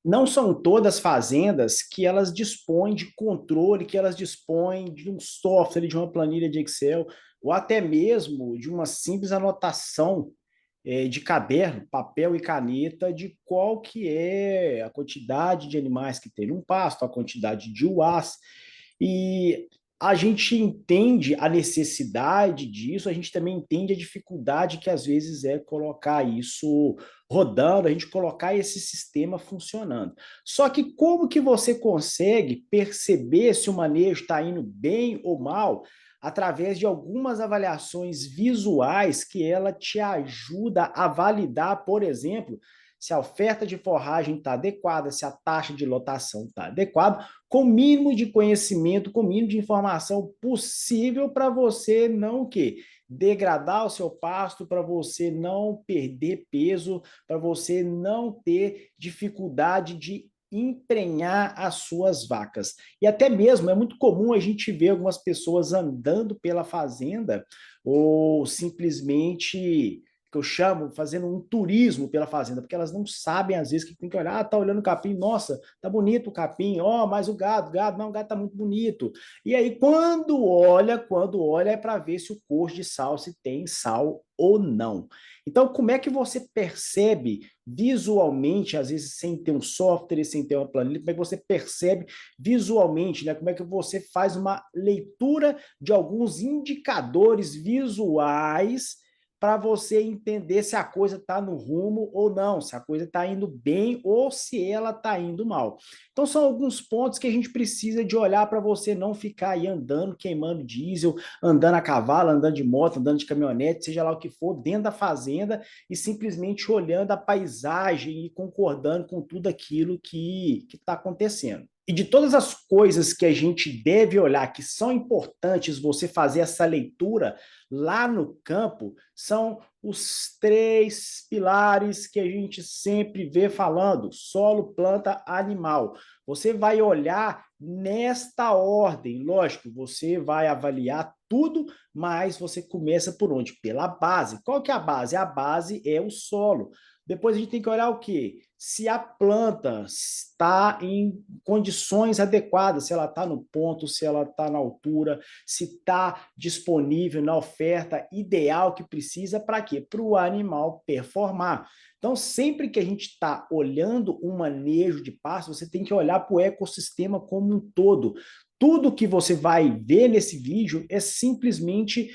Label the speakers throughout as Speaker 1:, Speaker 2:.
Speaker 1: Não são todas fazendas que elas dispõem de controle, que elas dispõem de um software, de uma planilha de Excel, ou até mesmo de uma simples anotação de caderno, papel e caneta, de qual que é a quantidade de animais que tem no pasto, a quantidade de UAS. E a gente entende a necessidade disso, a gente também entende a dificuldade que às vezes é colocar isso rodando, a gente colocar esse sistema funcionando. Só que como que você consegue perceber se o manejo está indo bem ou mal? Através de algumas avaliações visuais que ela te ajuda a validar, por exemplo, se a oferta de forragem está adequada, se a taxa de lotação está adequada, com o mínimo de conhecimento, com o mínimo de informação possível para você não o quê? Degradar o seu pasto, para você não perder peso, para você não ter dificuldade de emprenhar as suas vacas. E até mesmo é muito comum a gente ver algumas pessoas andando pela fazenda ou simplesmente que eu chamo, fazendo um turismo pela fazenda, porque elas não sabem, às vezes, que tem que olhar, tá olhando o capim, nossa, tá bonito o capim, ó, oh, mas o gado, não, o gado tá muito bonito. E aí, quando olha, é para ver se o coxo de sal, se tem sal ou não. Então, como é que você percebe visualmente, às vezes sem ter um software, sem ter uma planilha, como é que você percebe visualmente, né? Como é que você faz uma leitura de alguns indicadores visuais para você entender se a coisa está no rumo ou não, se a coisa está indo bem ou se ela está indo mal. Então, são alguns pontos que a gente precisa de olhar para você não ficar aí andando, queimando diesel, andando a cavalo, andando de moto, andando de caminhonete, seja lá o que for, dentro da fazenda e simplesmente olhando a paisagem e concordando com tudo aquilo que está acontecendo. E de todas as coisas que a gente deve olhar, que são importantes você fazer essa leitura lá no campo, são os três pilares que a gente sempre vê falando: solo, planta, animal. Você vai olhar nesta ordem, lógico, você vai avaliar tudo, mas você começa por onde? Pela base. Qual que é a base? A base é o solo. Depois a gente tem que olhar o quê? Se a planta está em condições adequadas, se ela está no ponto, se ela está na altura, se está disponível na oferta ideal que precisa para quê? Para o animal performar. Então, sempre que a gente está olhando um manejo de pasto, você tem que olhar para o ecossistema como um todo. Tudo que você vai ver nesse vídeo é simplesmente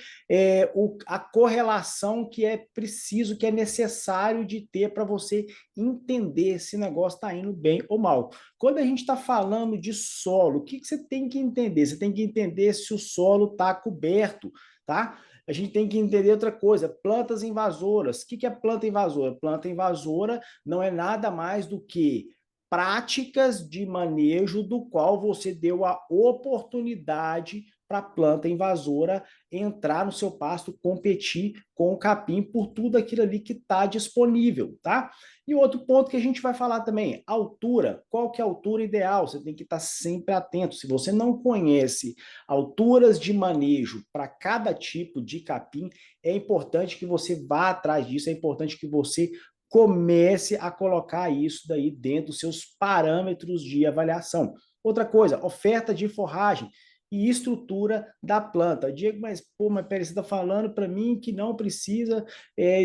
Speaker 1: a correlação que é preciso, que é necessário de ter para você entender se o negócio está indo bem ou mal. Quando a gente está falando de solo, o que, que você tem que entender? Você tem que entender se o solo está coberto, tá? A gente tem que entender outra coisa, plantas invasoras. O que, que é planta invasora? Planta invasora não é nada mais do que práticas de manejo do qual você deu a oportunidade para a planta invasora entrar no seu pasto, competir com o capim por tudo aquilo ali que está disponível, tá? E outro ponto que a gente vai falar também, altura. Qual que é a altura ideal? Você tem que estar sempre atento. Se você não conhece alturas de manejo para cada tipo de capim, é importante que você vá atrás disso, é importante que você comece a colocar isso daí dentro dos seus parâmetros de avaliação. Outra coisa, oferta de forragem e estrutura da planta. Diego, mas pô, mas peraí, você está falando para mim que não precisa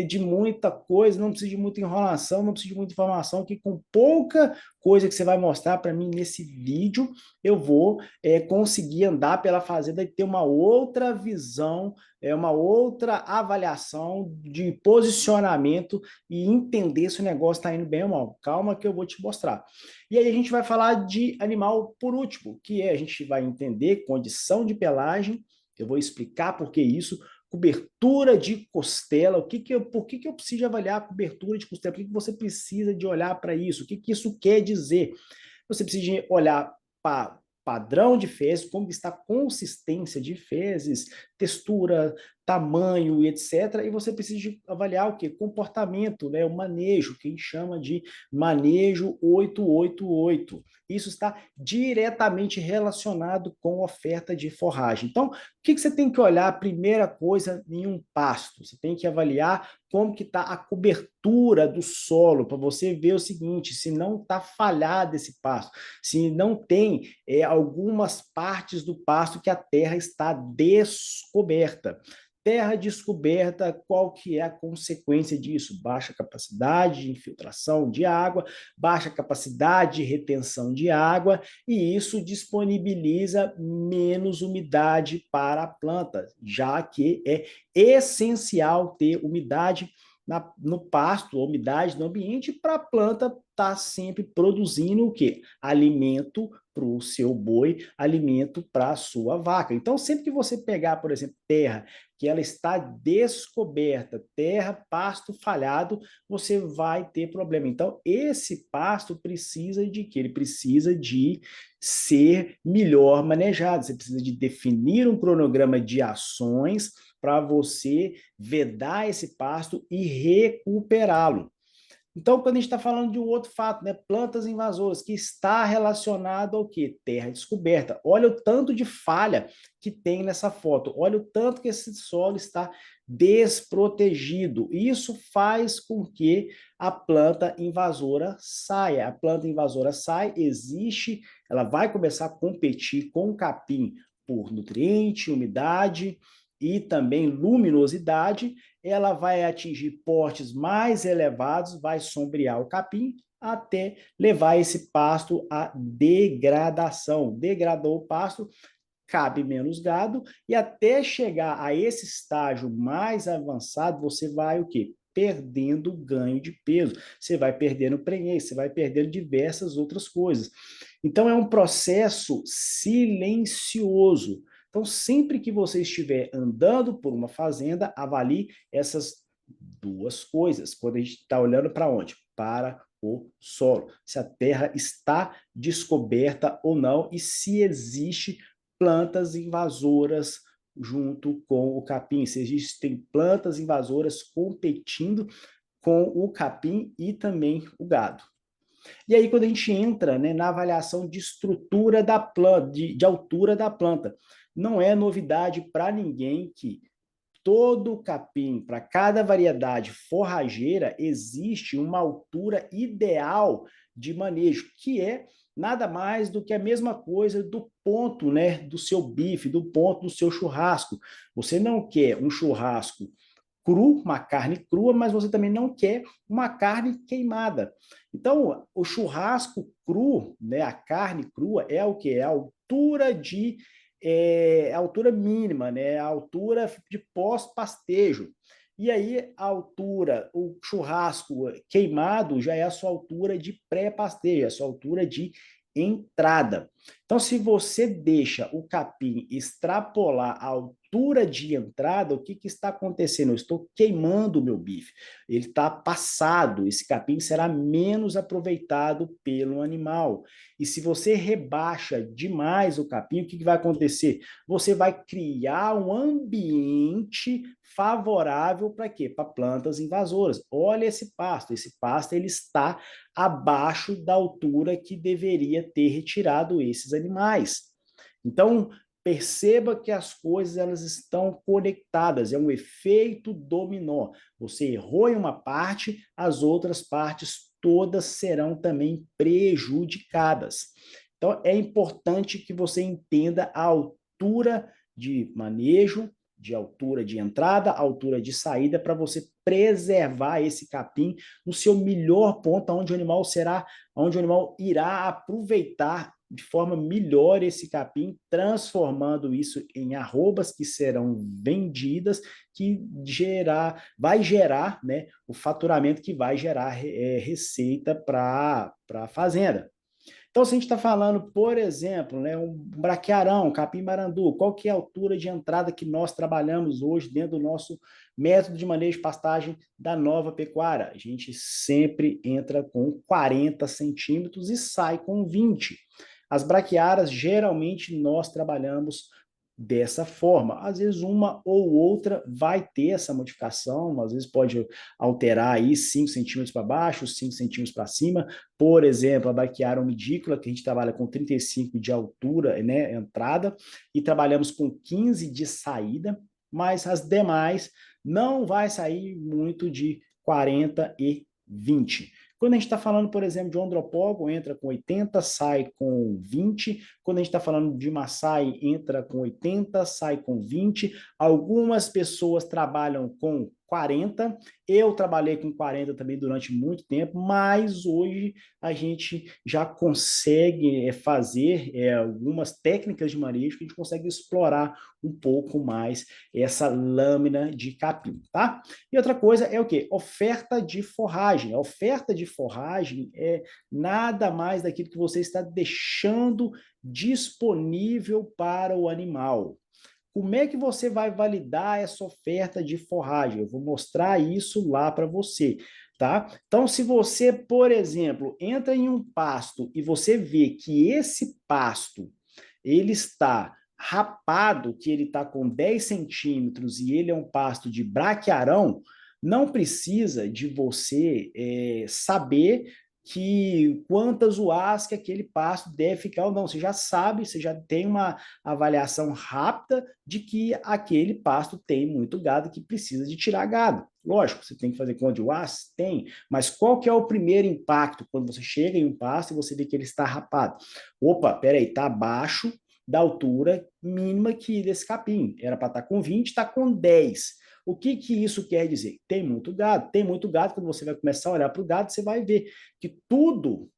Speaker 1: de muita coisa, não precisa de muita enrolação, não precisa de muita informação, que com pouca coisa que você vai mostrar para mim nesse vídeo, eu vou conseguir andar pela fazenda e ter uma outra visão, uma outra avaliação de posicionamento e entender se o negócio está indo bem ou mal. Calma que eu vou te mostrar. E aí a gente vai falar de animal por último, que é a gente vai entender condição de pelagem, eu vou explicar por que isso, cobertura de costela, por que eu preciso avaliar a cobertura de costela, por que você precisa de olhar para isso, o que isso quer dizer? Você precisa olhar para padrão de fezes, como está a consistência de fezes, textura, tamanho e etc. E você precisa de avaliar o quê? Comportamento, né? O manejo, que a gente chama de manejo 888. Isso está diretamente relacionado com oferta de forragem. Então, o que você tem que olhar? A primeira coisa em um pasto, você tem que avaliar como que está a cobertura do solo, para você ver o seguinte, se não está falhado esse pasto, se não tem algumas partes do pasto que a terra está descoberta. Terra descoberta, qual que é a consequência disso? Baixa capacidade de infiltração de água, baixa capacidade de retenção de água, e isso disponibiliza menos umidade para a planta, já que é essencial ter umidade no pasto, umidade no ambiente, para a planta estar tá sempre produzindo o quê? Alimento para o seu boi, alimento para a sua vaca. Então, sempre que você pegar, por exemplo, terra que ela está descoberta, terra, pasto falhado, você vai ter problema. Então, esse pasto precisa de quê? Ele precisa de ser melhor manejado. Você precisa de definir um cronograma de ações para você vedar esse pasto e recuperá-lo. Então, quando a gente está falando de um outro fato, né, plantas invasoras, que está relacionado ao quê? Terra descoberta. Olha o tanto de falha que tem nessa foto. Olha o tanto que esse solo está desprotegido. Isso faz com que a planta invasora saia. A planta invasora sai, existe, ela vai começar a competir com o capim por nutriente, umidade e também luminosidade. Ela vai atingir portes mais elevados, vai sombrear o capim até levar esse pasto à degradação. Degradou o pasto, cabe menos gado, e até chegar a esse estágio mais avançado, você vai o quê? Perdendo ganho de peso, você vai perdendo prenhez, você vai perdendo diversas outras coisas. Então, é um processo silencioso. Então, sempre que você estiver andando por uma fazenda, avalie essas duas coisas. Quando a gente está olhando para onde? Para o solo. Se a terra está descoberta ou não e se existe plantas invasoras junto com o capim, se existem plantas invasoras competindo com o capim e também o gado. E aí, quando a gente entra, né, na avaliação de estrutura da planta, de altura da planta, não é novidade para ninguém que todo capim, para cada variedade forrageira, existe uma altura ideal de manejo, que é nada mais do que a mesma coisa do ponto, né, do seu bife, do ponto do seu churrasco. Você não quer um churrasco cru, uma carne crua, mas você também não quer uma carne queimada. Então, o churrasco cru, né, a carne crua, é o que? É a altura de a altura mínima, né, a altura de pós-pastejo. E aí, a altura, o churrasco queimado já é a sua altura de pré-pastejo, a sua altura de entrada. Então, se você deixa o capim extrapolar a altura de entrada, o que, que está acontecendo? Eu estou queimando o meu bife. Ele está passado, esse capim será menos aproveitado pelo animal. E se você rebaixa demais o capim, o que, que vai acontecer? Você vai criar um ambiente favorável para quê? Para plantas invasoras. Olha esse pasto ele está abaixo da altura que deveria ter retirado esses animais. Então, perceba que as coisas elas estão conectadas, é um efeito dominó. Você errou em uma parte, as outras partes todas serão também prejudicadas. Então, é importante que você entenda a altura de manejo, de altura de entrada, altura de saída, para você preservar esse capim no seu melhor ponto, onde o animal será, onde o animal irá aproveitar de forma melhor esse capim, transformando isso em arrobas que serão vendidas, que vai gerar, né, o faturamento que vai gerar receita para a fazenda. Então, se a gente está falando, por exemplo, né, um braquiarão, um capim-marandu, qual que é a altura de entrada que nós trabalhamos hoje dentro do nosso método de manejo de pastagem da nova pecuária? A gente sempre entra com 40 centímetros e sai com 20. As braquiárias, geralmente, nós trabalhamos dessa forma. Às vezes uma ou outra vai ter essa modificação, às vezes pode alterar aí 5 centímetros para baixo, 5 centímetros para cima. Por exemplo, a braquiária umidícola, que a gente trabalha com 35 de altura, né, entrada, e trabalhamos com 15 de saída, mas as demais não vai sair muito de 40 e 20. Quando a gente está falando, por exemplo, de um andropógon, entra com 80, sai com 20. Quando a gente está falando de Maasai, entra com 80, sai com 20. Algumas pessoas trabalham com 40. Eu trabalhei com 40 também durante muito tempo, mas hoje a gente já consegue fazer algumas técnicas de manejo que a gente consegue explorar um pouco mais essa lâmina de capim, tá? E outra coisa é o quê? Oferta de forragem. A oferta de forragem é nada mais daquilo que você está deixando disponível para o animal. Como é que você vai validar essa oferta de forragem? Eu vou mostrar isso lá para você, tá? Então, se você, por exemplo, entra em um pasto e você vê que esse pasto ele está rapado, que ele está com 10 centímetros e ele é um pasto de braquiarão, não precisa de você saber que quantas UAs que aquele pasto deve ficar ou não. Você já sabe, você já tem uma avaliação rápida de que aquele pasto tem muito gado que precisa de tirar gado. Lógico, você tem que fazer conta de UAS? Tem, mas qual que é o primeiro impacto quando você chega em um pasto e você vê que ele está rapado? Opa, peraí, está abaixo da altura mínima que desse capim. Era para estar com 20, está com 10. O que, que isso quer dizer? Tem muito gado. Tem muito gado, quando você vai começar a olhar para o gado, você vai ver que todo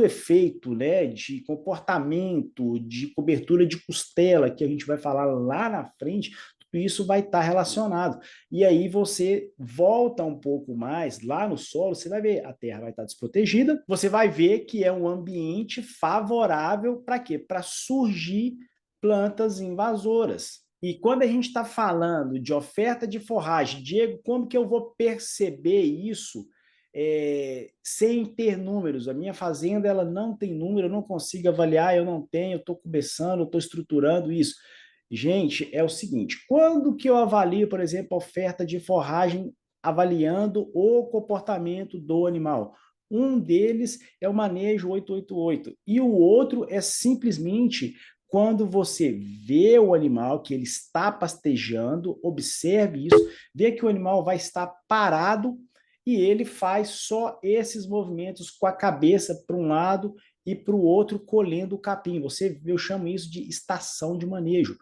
Speaker 1: efeito, né, de comportamento, de cobertura de costela, que a gente vai falar lá na frente, tudo isso vai estar relacionado. E aí você volta um pouco mais lá no solo, você vai ver, a terra vai estar desprotegida, você vai ver que é um ambiente favorável para quê? Para surgir plantas invasoras. E quando a gente está falando de oferta de forragem, Diego, como que eu vou perceber isso sem ter números? A minha fazenda ela não tem número, eu não consigo avaliar, eu não tenho, eu estou começando, eu estou estruturando isso. Gente, é o seguinte, quando que eu avalio, por exemplo, a oferta de forragem avaliando o comportamento do animal? Um deles é o manejo 888 e o outro é simplesmente quando você vê o animal que ele está pastejando, observe isso, vê que o animal vai estar parado e ele faz só esses movimentos com a cabeça para um lado e para o outro colhendo o capim. Eu chamo isso de estação de manejo.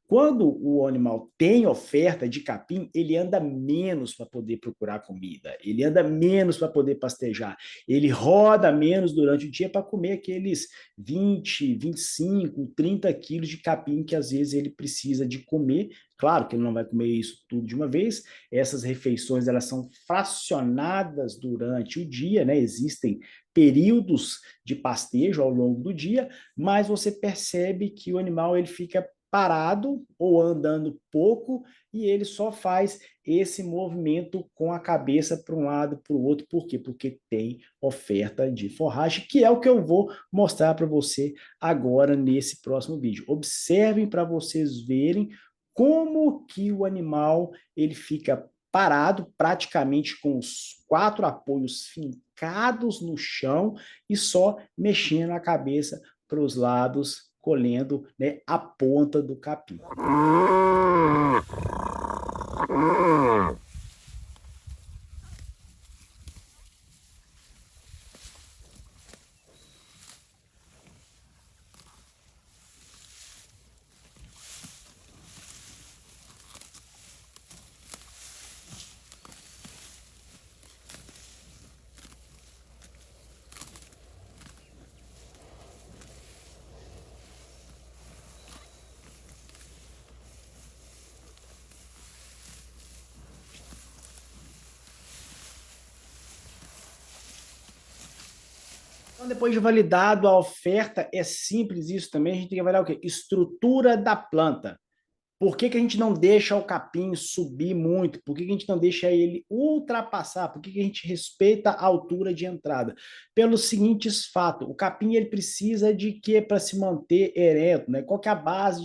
Speaker 1: Quando o animal tem oferta de capim, ele anda menos para poder procurar comida, ele anda menos para poder pastejar, ele roda menos durante o dia para comer aqueles 20, 25, 30 quilos de capim que às vezes ele precisa de comer. Claro que ele não vai comer isso tudo de uma vez, essas refeições elas são fracionadas durante o dia, né? Existem períodos de pastejo ao longo do dia, mas você percebe que o animal ele fica parado ou andando pouco e ele só faz esse movimento com a cabeça para um lado para o outro. Por quê? Porque tem oferta de forragem, que é o que eu vou mostrar para você agora nesse próximo vídeo. Observem para vocês verem como que o animal ele fica parado, praticamente com os 4 apoios fincados no chão e só mexendo a cabeça para os lados, colhendo, né, a ponta do capim. Então, depois de validado a oferta, é simples isso também, a gente tem que avaliar o quê? Estrutura da planta. Por que que a gente não deixa o capim subir muito? Por que que a gente não deixa ele ultrapassar? Por que que a gente respeita a altura de entrada? Pelos seguintes fatos: o capim ele precisa de quê para se manter ereto, né? Qual que é a base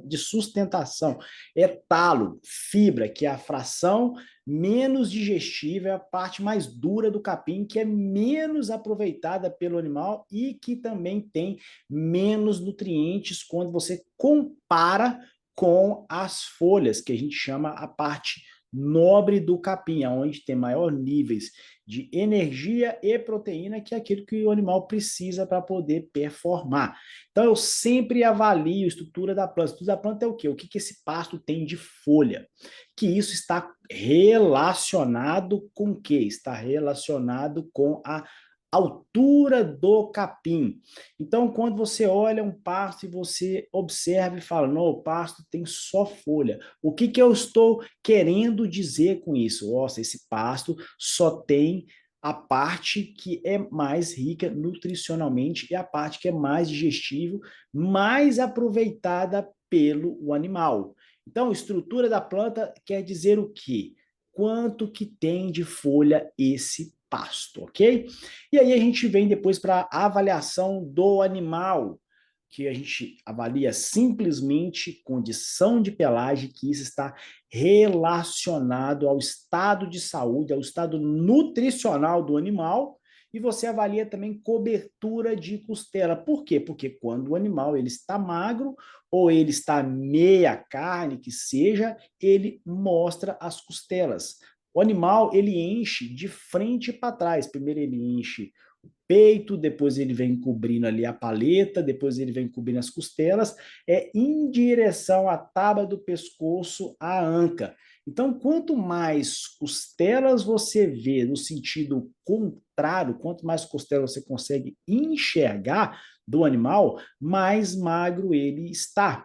Speaker 1: de sustentação? É talo, fibra, que é a fração menos digestível, é a parte mais dura do capim, que é menos aproveitada pelo animal e que também tem menos nutrientes quando você compara com as folhas, que a gente chama a parte nobre do capim, onde tem maior níveis de energia e proteína, que é aquilo que o animal precisa para poder performar. Então, eu sempre avalio a estrutura da planta. A estrutura da planta é o quê? O que que esse pasto tem de folha? Que isso está relacionado com o quê? Está relacionado com a altura do capim. Então, quando você olha um pasto e você observa e fala, não, o pasto tem só folha. O que que eu estou querendo dizer com isso? Nossa, esse pasto só tem a parte que é mais rica nutricionalmente e a parte que é mais digestível, mais aproveitada pelo animal. Então, estrutura da planta quer dizer o quê? Quanto que tem de folha esse pasto, ok? E aí a gente vem depois para a avaliação do animal, que a gente avalia simplesmente condição de pelagem, que isso está relacionado ao estado de saúde, ao estado nutricional do animal, e você avalia também cobertura de costela. Por quê? Porque quando o animal ele está magro ou ele está meia carne, que seja, ele mostra as costelas. O animal ele enche de frente para trás. Primeiro ele enche peito, depois ele vem cobrindo ali a paleta, depois ele vem cobrindo as costelas, em direção à tábua do pescoço, à anca. Então, quanto mais costelas você vê no sentido contrário, quanto mais costelas você consegue enxergar do animal, mais magro ele está.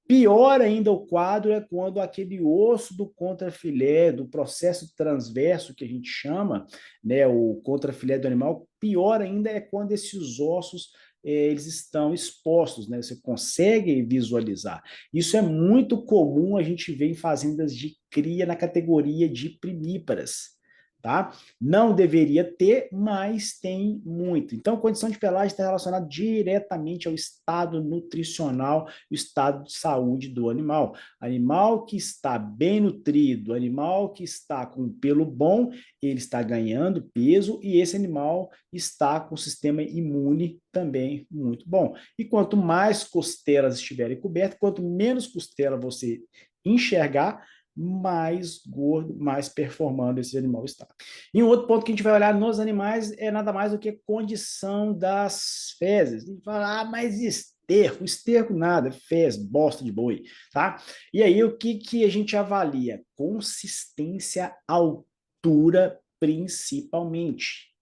Speaker 1: Pior ainda o quadro é quando aquele osso do contrafilé, do processo transverso que a gente chama, né, o contrafilé do animal, pior ainda é quando esses ossos eles estão expostos, né? Você consegue visualizar. Isso é muito comum a gente ver em fazendas de cria na categoria de primíparas. Tá? Não deveria ter, mas tem muito. Então, condição de pelagem está relacionada diretamente ao estado nutricional e o estado de saúde do animal. Animal que está bem nutrido, animal que está com pelo bom, ele está ganhando peso e esse animal está com o sistema imune também muito bom. E quanto mais costelas estiverem cobertas, quanto menos costela você enxergar, mais gordo, mais performando esse animal está. E um outro ponto que a gente vai olhar nos animais é nada mais do que condição das fezes. A gente fala, mas esterco nada, fezes, bosta de boi, tá? E aí o que que a gente avalia? Consistência, altura, principalmente.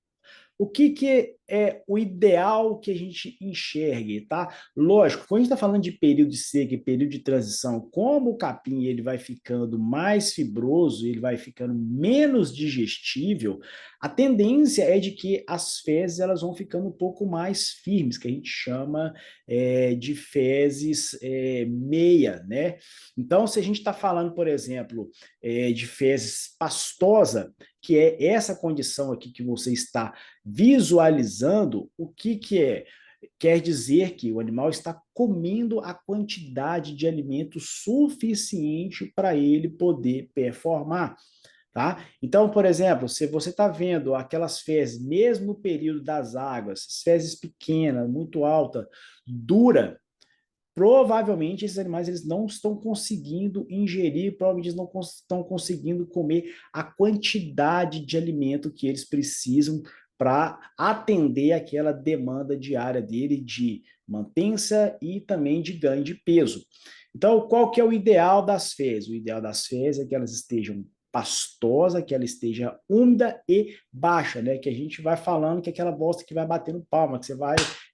Speaker 1: O que, que é o ideal que a gente enxergue, tá? Lógico, quando a gente está falando de período de seca e período de transição, como o capim ele vai ficando mais fibroso, ele vai ficando menos digestível, a tendência é de que as fezes elas vão ficando um pouco mais firmes, que a gente chama de fezes meia, né? Então, se a gente está falando, por exemplo, de fezes pastosa, que é essa condição aqui que você está visualizando, o que, que é? Quer dizer que o animal está comendo a quantidade de alimento suficiente para ele poder performar. Tá? Então, por exemplo, se você está vendo aquelas fezes, mesmo no período das águas, fezes pequenas, muito alta, dura, provavelmente esses animais eles não estão conseguindo ingerir, provavelmente eles não estão conseguindo comer a quantidade de alimento que eles precisam para atender aquela demanda diária dele de mantença e também de ganho de peso. Então, qual que é o ideal das fezes? O ideal das fezes é que elas estejam pastosa, que ela esteja úmida e baixa, né? Que a gente vai falando que é aquela bosta que vai batendo palma, que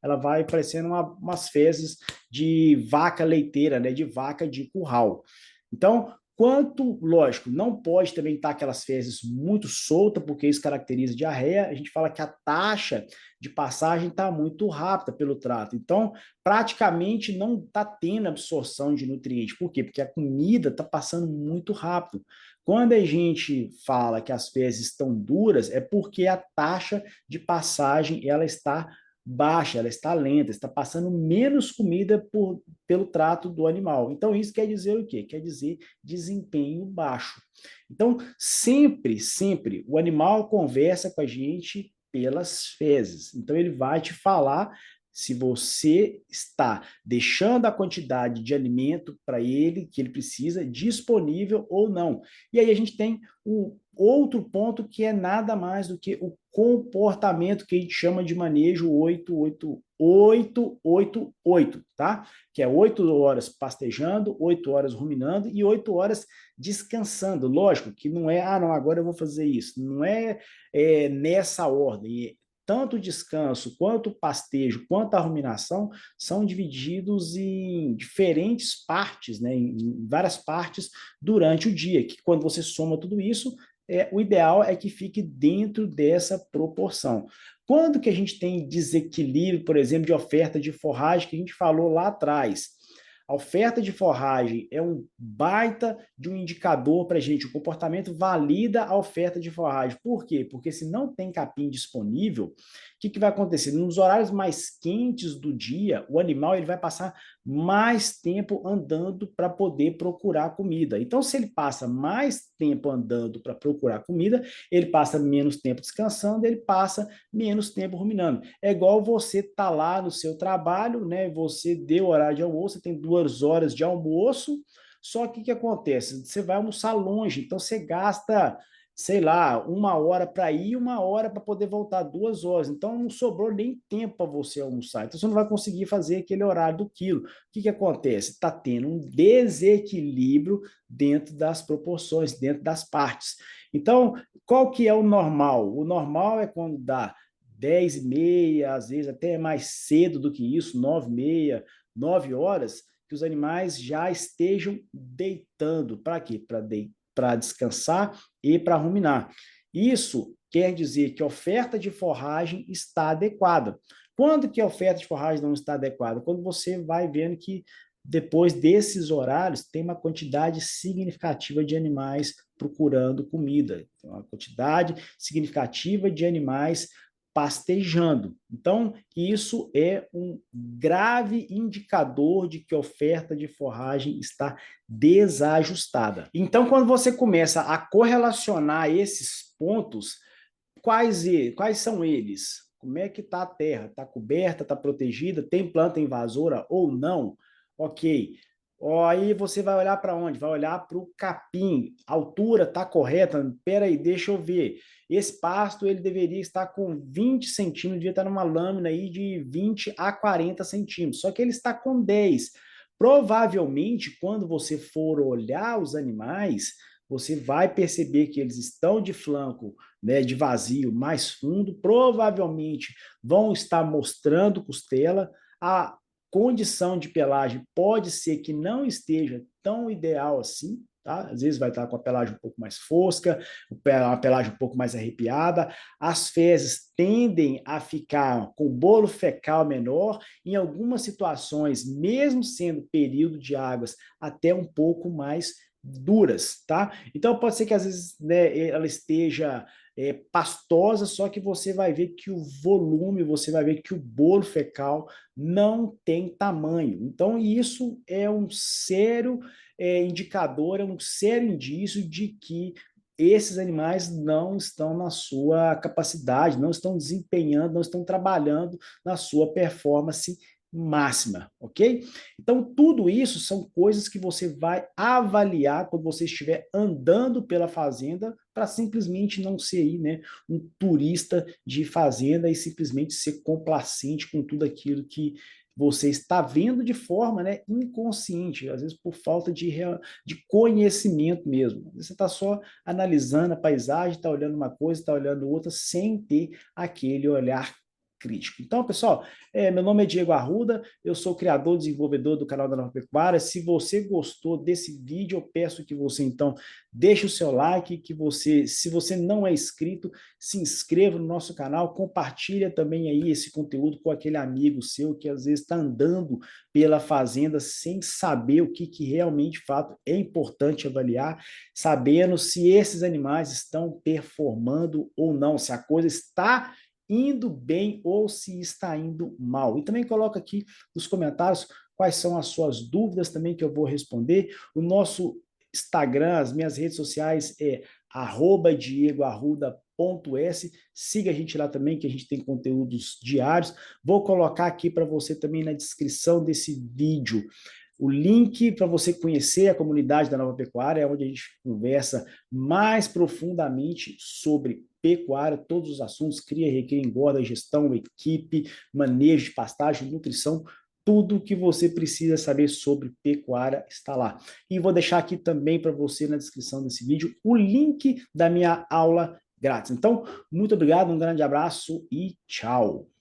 Speaker 1: ela vai parecendo umas fezes de vaca leiteira, né? De vaca de curral. Então, Quanto, lógico, não pode também estar aquelas fezes muito soltas, porque isso caracteriza diarreia. A gente fala que a taxa de passagem está muito rápida pelo trato. Então, praticamente não está tendo absorção de nutrientes. Por quê? Porque a comida está passando muito rápido. Quando a gente fala que as fezes estão duras, é porque a taxa de passagem ela está baixa, ela está lenta, está passando menos comida pelo trato do animal. Então, isso quer dizer o quê? Quer dizer desempenho baixo. Então, sempre, o animal conversa com a gente pelas fezes. Então, ele vai te falar se você está deixando a quantidade de alimento para ele, que ele precisa, disponível ou não. E aí a gente tem o outro ponto que é nada mais do que o comportamento que a gente chama de manejo 88888, tá? Que é 8 horas pastejando, 8 horas ruminando e 8 horas descansando. Lógico que não é, não, agora eu vou fazer isso. Não é nessa ordem. Tanto o descanso, quanto o pastejo, quanto a ruminação são divididos em diferentes partes, né, em várias partes durante o dia, que quando você soma tudo isso, o ideal é que fique dentro dessa proporção. Quando que a gente tem desequilíbrio, por exemplo, de oferta de forragem, que a gente falou lá atrás? A oferta de forragem é um baita de um indicador para a gente. O comportamento valida a oferta de forragem. Por quê? Porque se não tem capim disponível, o que vai acontecer? Nos horários mais quentes do dia, o animal ele vai passar mais tempo andando para poder procurar comida. Então, se ele passa mais tempo andando para procurar comida, ele passa menos tempo descansando, ele passa menos tempo ruminando. É igual você tá lá no seu trabalho, né? Você deu horário de almoço, você tem 2 horas de almoço, só que o que acontece? Você vai almoçar longe, então você gasta, sei lá, 1 hora para ir, 1 hora para poder voltar, 2 horas. Então não sobrou nem tempo para você almoçar. Então você não vai conseguir fazer aquele horário do quilo. O que acontece? Está tendo um desequilíbrio dentro das proporções, dentro das partes. Então, qual que é o normal? O normal é quando dá 10h30, às vezes até mais cedo do que isso, 9h30, 9 horas, que os animais já estejam deitando. Para quê? Para descansar e para ruminar. Isso quer dizer que a oferta de forragem está adequada. Quando que a oferta de forragem não está adequada? Quando você vai vendo que depois desses horários tem uma quantidade significativa de animais procurando comida, uma quantidade significativa de animais pastejando. Então, isso é um grave indicador de que a oferta de forragem está desajustada. Então, quando você começa a correlacionar esses pontos, quais são eles? Como é que está a terra? Está coberta, está protegida? Tem planta invasora ou não? Ok. Aí você vai olhar para onde? Vai olhar para o capim. A altura está correta? Espera aí, deixa eu ver. Esse pasto ele deveria estar com 20 centímetros, devia estar numa lâmina aí de 20 a 40 centímetros. Só que ele está com 10. Provavelmente, quando você for olhar os animais, você vai perceber que eles estão de flanco, né, de vazio mais fundo, provavelmente vão estar mostrando costela. A condição de pelagem pode ser que não esteja tão ideal assim, tá? Às vezes vai estar com a pelagem um pouco mais fosca, uma pelagem um pouco mais arrepiada. As fezes tendem a ficar com bolo fecal menor, em algumas situações, mesmo sendo período de águas, até um pouco mais duras, tá? Então pode ser que às vezes, né, ela esteja pastosa, só que você vai ver que o volume, você vai ver que o bolo fecal não tem tamanho. Então isso é um sério indicador, é um sério indício de que esses animais não estão na sua capacidade, não estão desempenhando, não estão trabalhando na sua performance máxima, ok? Então, tudo isso são coisas que você vai avaliar quando você estiver andando pela fazenda, para simplesmente não ser aí, né, um turista de fazenda e simplesmente ser complacente com tudo aquilo que você está vendo de forma, né, inconsciente, às vezes por falta de conhecimento mesmo. Você está só analisando a paisagem, está olhando uma coisa, está olhando outra, sem ter aquele olhar crítico. Então, pessoal, meu nome é Diego Arruda, eu sou criador e desenvolvedor do canal da Nova Pecuária. Se você gostou desse vídeo, eu peço que você, então, deixe o seu like, que você, se você não é inscrito, se inscreva no nosso canal, compartilha também aí esse conteúdo com aquele amigo seu que às vezes está andando pela fazenda sem saber o que realmente, de fato, é importante avaliar, sabendo se esses animais estão performando ou não, se a coisa está indo bem ou se está indo mal. E também coloca aqui nos comentários quais são as suas dúvidas também que eu vou responder. O nosso Instagram, as minhas redes sociais é @diegoarruda.s. Siga a gente lá também, que a gente tem conteúdos diários. Vou colocar aqui para você também na descrição desse vídeo o link para você conhecer a comunidade da Nova Pecuária, onde a gente conversa mais profundamente sobre pecuária, todos os assuntos, cria, recria, engorda, gestão, equipe, manejo de pastagem, nutrição, tudo que você precisa saber sobre pecuária está lá. E vou deixar aqui também para você na descrição desse vídeo o link da minha aula grátis. Então, muito obrigado, um grande abraço e tchau!